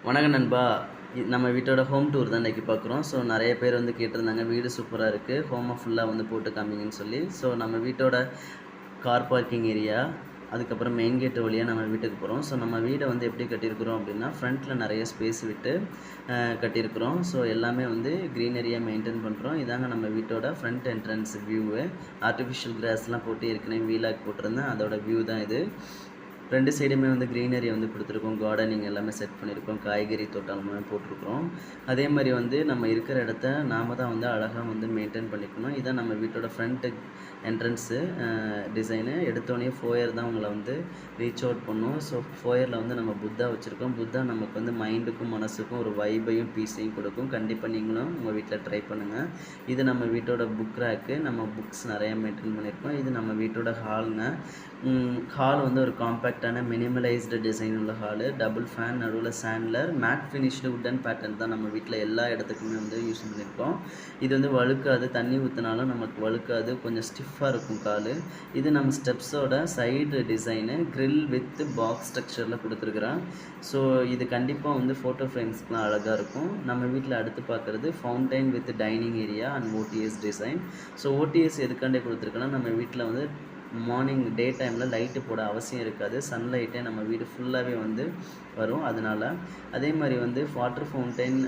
வணக்கம் நண்பா. நம்ம வீட்டோட ஹோம் டூர் தான் இன்றைக்கி பார்க்குறோம். ஸோ நிறைய பேர் வந்து கேட்டிருந்தாங்க, வீடு சூப்பராக இருக்குது, ஹோமை ஃபுல்லாக வந்து போட்டு காமிங்கன்னு சொல்லி. ஸோ நம்ம வீட்டோட கார் பார்க்கிங் ஏரியா, அதுக்கப்புறம் மெயின் கேட் வழியாக நம்ம வீட்டுக்கு போகிறோம். ஸோ நம்ம வீடை வந்து எப்படி கட்டியிருக்கிறோம் அப்படின்னா, ஃப்ரண்ட்டில் நிறைய ஸ்பேஸ் விட்டு கட்டியிருக்கிறோம். ஸோ எல்லாமே வந்து க்ரீனரியாக மெயின்டைன் பண்ணுறோம். இதாங்க நம்ம வீட்டோட ஃப்ரண்ட் என்ட்ரன்ஸ் வியூவு. ஆர்டிஃபிஷியல் கிராஸ்லாம் போட்டு ஏற்கனவே வீலாக் போட்டிருந்தேன், அதோட வியூ தான் இது. ரெண்டு சைடுமே வந்து க்ரீனரி வந்து கொடுத்துருக்கோம், கார்டனிங் எல்லாமே செட் பண்ணியிருக்கோம், காய்கறி தோட்டம் எல்லாமே போட்டிருக்கிறோம். அதே மாதிரி வந்து நம்ம இருக்கிற இடத்த நாம் தான் வந்து அழகாக வந்து மெயின்டைன் பண்ணிக்கணும். இதான் நம்ம வீட்டோட ஃப்ரண்ட்டு என்ட்ரன்ஸு டிசைனு. எடுத்தோடனே ஃபோயர் தான் உங்களை வந்து ரீச் அவுட் பண்ணும். ஸோ ஃபோயரில் வந்து நம்ம புத்தா வச்சுருக்கோம். புத்தா நமக்கு வந்து மைண்டுக்கும் மனசுக்கும் ஒரு வைபையும் பீஸையும் கொடுக்கும். கண்டிப்பாக நீங்களும் உங்கள் வீட்டில் ட்ரை பண்ணுங்கள். இது நம்ம வீட்டோட புக் ரேக்கு, நம்ம புக்ஸ் நிறையா மெயின்டைன் பண்ணியிருக்கோம். இது நம்ம வீட்டோட ஹாலுங்க. ஹால் வந்து ஒரு காம்பேக்டான மினிமலைஸ்டு டிசைன் உள்ள ஹாலு. டபுள் ஃபேன், நடுவில் chandelier, matte finished wooden pattern தான் நம்ம வீட்டில் எல்லா இடத்துக்குமே வந்து யூஸ் பண்ணியிருக்கோம். இது வந்து வழுக்காது, தண்ணி ஊற்றினாலும் நமக்கு வழுக்காது, கொஞ்சம் ஸ்டிஃபாக இருக்கும் கால். இது நம்ம ஸ்டெப்ஸோட side design, grill with box ஸ்ட்ரக்சரில் கொடுத்துருக்குறேன். ஸோ இது கண்டிப்பாக வந்து ஃபோட்டோ ஃப்ரேம்ஸ்க்குலாம் அழகாக இருக்கும். நம்ம வீட்டில் அடுத்து பார்க்குறது fountain with dining area and OTS design. So OTS எதுக்காண்டே கொடுத்துருக்கோன்னா, நம்ம வீட்டில் வந்து மார்னிங் டே டைமில் லைட்டு போட அவசியம் இருக்காது, சன்லைட்டே நம்ம வீடு ஃபுல்லாகவே வந்து வரும். அதனால் அதே மாதிரி வந்து வாட்டர் ஃபவுண்டைன்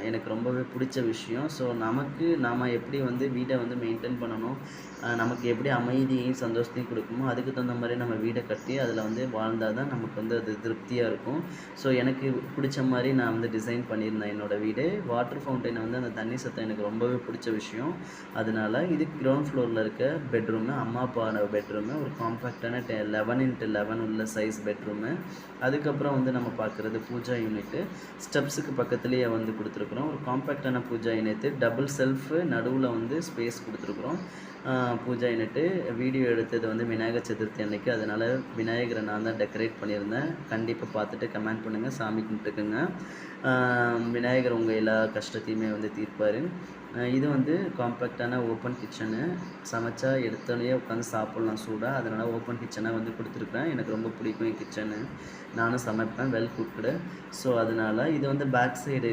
எனக்கு ரொம்பவே பிடிச்ச விஷயம். ஸோ நாம் எப்படி வந்து வீடை வந்து மெயின்டைன் பண்ணணும், நமக்கு எப்படி அமைதியையும் சந்தோஷத்தையும் கொடுக்குமோ அதுக்கு தகுந்த மாதிரி நம்ம வீடை கட்டி அதில் வந்து வாழ்ந்தால் தான் நமக்கு வந்து அது திருப்தியாக இருக்கும். ஸோ எனக்கு பிடிச்ச மாதிரி நான் வந்து டிசைன் பண்ணியிருந்தேன் என்னோடய வீடு. வாட்டர் ஃபவுண்டைனை வந்து அந்த தண்ணி சத்தம் எனக்கு ரொம்பவே பிடிச்ச விஷயம். அதனால் இது கிரவுண்ட் ஃப்ளோரில் இருக்க பெட்ரூமு, அம்மா அப்பாவோட பெட்ரூமு, ஒரு காம்பேக்டான 11x11 உள்ள சைஸ் பெட்ரூமு. அதுக்கப்புறம் வந்து நம்ம பார்க்குறது பூஜா யூனிட்டு. ஸ்டெப்ஸுக்கு பக்கத்துலேயே வந்து கொடுத்துருக்குறோம். ஒரு காம்பேக்டான பூஜா யூனிட்டு, டபுள் செல்ஃபு, நடுவில் வந்து ஸ்பேஸ் கொடுத்துருக்குறோம். பூஜா யூனிட்டு. வீடியோ எடுத்தது வந்து விநாயகர் சதுர்த்தி அன்னைக்கு, அதனால் விநாயகரை நான் தான் டெக்கரேட் பண்ணியிருந்தேன். கண்டிப்பாக பார்த்துட்டு கமெண்ட் பண்ணுங்கள், சாமி கும்பிட்டுக்குங்க. விநாயகர் உங்கள் எல்லா கஷ்டத்தையுமே வந்து தீர்ப்பார். இது வந்து காம்பேக்டான ஓப்பன் கிச்சனு. சமைச்சா எடுத்தோடனே உட்காந்து சாப்பிட்லாம் சூடாக, அதனால் ஓப்பன் கிச்சனாக வந்து கொடுத்துருக்குறேன். எனக்கு ரொம்ப பிடிக்கும் என் கிச்சனு, நானும் சமைப்பேன், வெல் குக்குடு. ஸோ அதனால் இது வந்து பேக் சைடு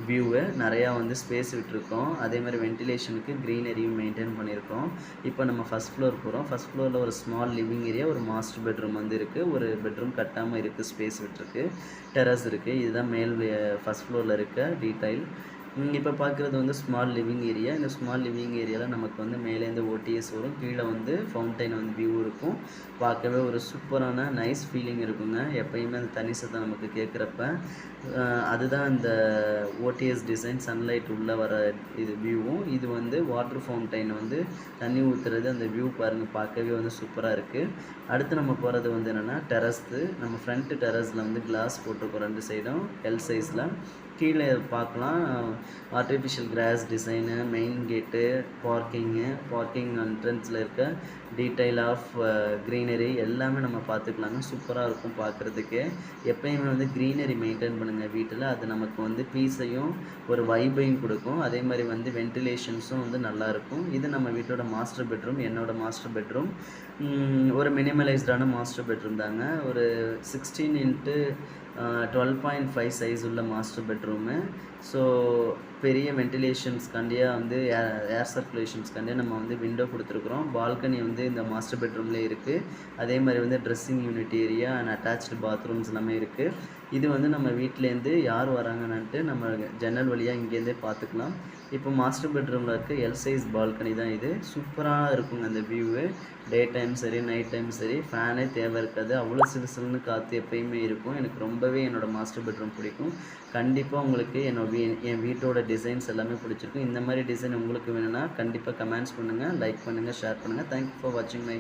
வியூவு. நிறையா வந்து ஸ்பேஸ் விட்டுருக்கோம். அதேமாதிரி வென்டிலேஷனுக்கு க்ரீனரியும் மெயின்டைன் பண்ணியிருக்கோம். இப்போ நம்ம ஃபஸ்ட் ஃப்ளோர் போகிறோம். ஃபஸ்ட் ஃப்ளோரில் ஒரு ஸ்மால் லிவிங் ஏரியா, ஒரு மாஸ்டர் பெட்ரூம் வந்து இருக்குது. ஒரு பெட்ரூம் கட்டாமல் இருக்குது, ஸ்பேஸ் விட்டுருக்கு. டெரஸ் இருக்குது. இதுதான் மேல் ஃபஸ்ட் ஃப்ளோரில் இருக்க டீடைல். இப்போ பார்க்குறது வந்து ஸ்மால் லிவிங் ஏரியா. இந்த ஸ்மால் லிவிங் ஏரியாவில் நமக்கு வந்து மேலேருந்து ஓடிஎஸ் வரும், கீழே வந்து ஃபவுண்டைன் வந்து வியூ இருக்கும். பார்க்கவே ஒரு சூப்பரான நைஸ் ஃபீலிங் இருக்குங்க. எப்பயுமே அந்த தண்ணி சத்தம் நமக்கு கேட்குறப்ப அதுதான் இந்த ஓடிஎஸ் டிசைன். சன்லைட் உள்ளே வர இது வியூவும், இது வந்து வாட்டர் ஃபவுண்டைன் வந்து தண்ணி ஊற்றுறது, அந்த வியூ பாருங்கள், பார்க்கவே வந்து சூப்பராக இருக்குது. அடுத்து நம்ம போகிறது வந்து என்னென்னா டெரஸ்ஸு. நம்ம ஃப்ரண்ட்டு டெரஸில் வந்து கிளாஸ் போட்டிருக்கோம் ரெண்டு சைடும் எல் சைஸில். கீழே பார்க்கலாம் ஆர்டிஃபிஷியல் கிராஸ் டிசைனு, மெயின் கேட்டு, பார்க்கிங் என்ட்ரன்ஸில் இருக்க டீடைல் ஆஃப் க்ரீனரி எல்லாமே நம்ம பார்த்துக்கலாங்க. சூப்பராக இருக்கும் பார்க்குறதுக்கு. எப்பயுமே வந்து க்ரீனரி மெயின்டைன் பண்ணுங்கள் வீட்டில், அது நமக்கு வந்து பீஸையும் ஒரு வைபையும் கொடுக்கும். அதே மாதிரி வந்து வென்டிலேஷன்ஸும் வந்து நல்லாயிருக்கும். இது நம்ம வீட்டோட மாஸ்டர் பெட்ரூம், என்னோடய மாஸ்டர் பெட்ரூம். ஒரு மினிமலைஸ்டான மாஸ்டர் பெட்ரூம் தாங்க. ஒரு 16x12.5 சைஸ் உள்ள மாஸ்டர் பெட்ரூமு. ஸோ பெரிய வென்டிலேஷன்ஸ்காண்டியாக வந்து ஏர் சர்க்குலேஷன்ஸ்காண்டியாக நம்ம வந்து விண்டோ கொடுத்துருக்குறோம். பால்கனி வந்து இந்த மாஸ்டர் பெட்ரூம்லேயே இருக்குது. அதே மாதிரி வந்து dressing unit area and attached bathrooms எல்லாமே இருக்குது. இது வந்து நம்ம வீட்டிலேருந்து யார் வராங்கன்னுட்டு நம்ம ஜன்னல் வழியாக இங்கேருந்தே பார்த்துக்கலாம். இப்போ மாஸ்டர் பெட்ரூமில் இருக்க எல் சைஸ் பால்கனி தான் இது. சூப்பராக இருக்குங்க அந்த வியூவு. டே டைம் சரி, நைட் டைம் சரி, ஃபேனே தேவை இருக்காது. அவ்வளோ சிலுசிலுன்னு காற்று எப்பயுமே இருக்கும். எனக்கு ரொம்பவே என்னோடய மாஸ்டர் பெட்ரூம் பிடிக்கும். கண்டிப்பாக உங்களுக்கு என் வீட்டோட டிசைன்ஸ் எல்லாமே பிடிச்சிருக்கும். இந்த மாதிரி டிசைன் உங்களுக்கு வேணும்னா கண்டிப்பாக கமெண்ட்ஸ் பண்ணுங்கள், லைக் பண்ணுங்கள், ஷேர் பண்ணுங்கள். தேங்க்யூ ஃபார் வாட்சிங் மை